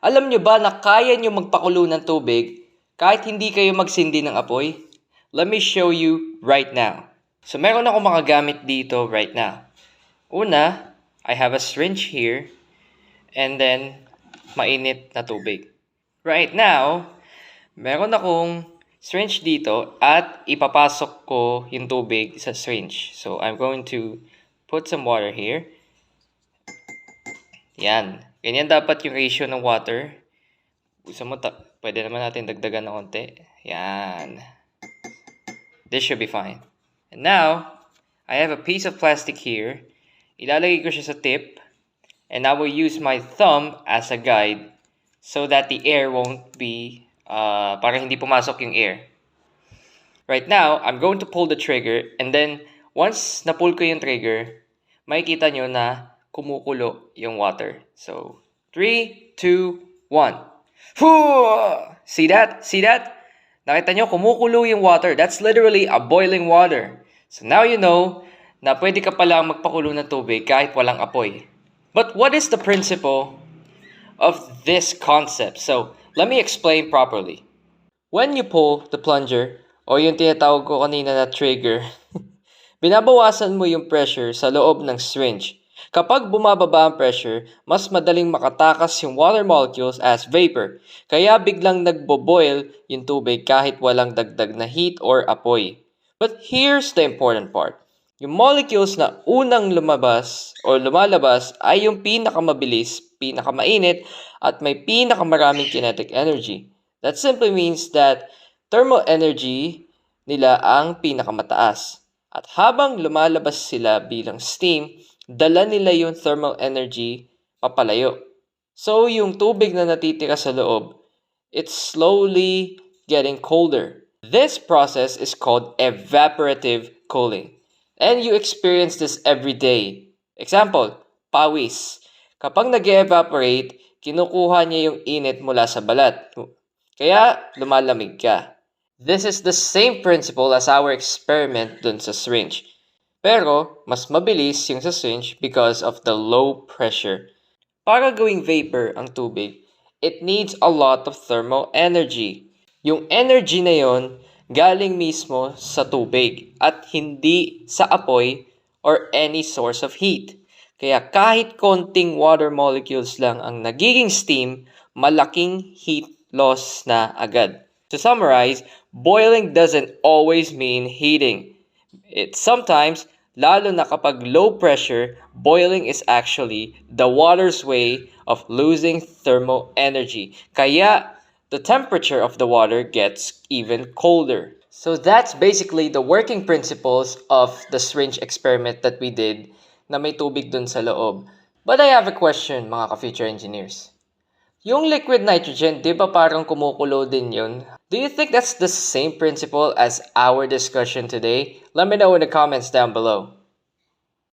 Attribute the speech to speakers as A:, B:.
A: Alam nyo ba na kaya nyo magpakulo ng tubig kahit hindi kayo magsindi ng apoy? Let me show you right now. So meron ako mga gamit dito right now. Una, I have a syringe here and then mainit na tubig. Right now, meron akong syringe dito at ipapasok ko yung tubig sa syringe. So I'm going to put some water here. Yan. Ganyan dapat yung ratio ng water. Gusto mo, pwede naman natin dagdagan ng konti. Yan. This should be fine. And now, I have a piece of plastic here. Ilalagay ko siya sa tip. And I will use my thumb as a guide so that the air won't be, para hindi pumasok yung air. Right now, I'm going to pull the trigger. And then, once na-pull ko yung trigger, makikita nyo na kumukulo yung water. So, 3, 2, 1. See that? See that? Nakita nyo, kumukulo yung water. That's literally a boiling water. So now you know na pwede ka palang magpakulo ng tubig kahit walang apoy. But what is the principle of this concept? So, let me explain properly. When you pull the plunger, o yung tinatawag ko kanina na trigger, binabawasan mo yung pressure sa loob ng syringe. Kapag bumababa ang pressure, mas madaling makatakas yung water molecules as vapor. Kaya biglang nagbo-boil yung tubig kahit walang dagdag na heat or apoy. But here's the important part. Yung molecules na unang lumabas o lumalabas ay yung pinakamabilis, pinakamainit, at may pinakamaraming kinetic energy. That simply means that thermal energy nila ang pinakamataas. At habang lumalabas sila bilang steam, dala nila yung thermal energy papalayo. So, yung tubig na natitira sa loob, it's slowly getting colder. This process is called evaporative cooling. And you experience this every day. Example, pawis. Kapag nag-evaporate, kinukuha niya yung init mula sa balat. Kaya, lumalamig ka. This is the same principle as our experiment dun sa syringe. Pero, mas mabilis yung sa syringe because of the low pressure. Para gawing vapor ang tubig, it needs a lot of thermal energy. Yung energy na yon galing mismo sa tubig at hindi sa apoy or any source of heat. Kaya kahit konting water molecules lang ang nagiging steam, malaking heat loss na agad. To summarize, boiling doesn't always mean heating. It sometimes, lalo na kapag low pressure, boiling is actually the water's way of losing thermal energy. Kaya the temperature of the water gets even colder. So that's basically the working principles of the syringe experiment that we did na may tubig dun sa loob. But I have a question, mga ka-future engineers. Yung liquid nitrogen, di ba parang kumukulo din yun? Do you think that's the same principle as our discussion today? Let me know in the comments down below.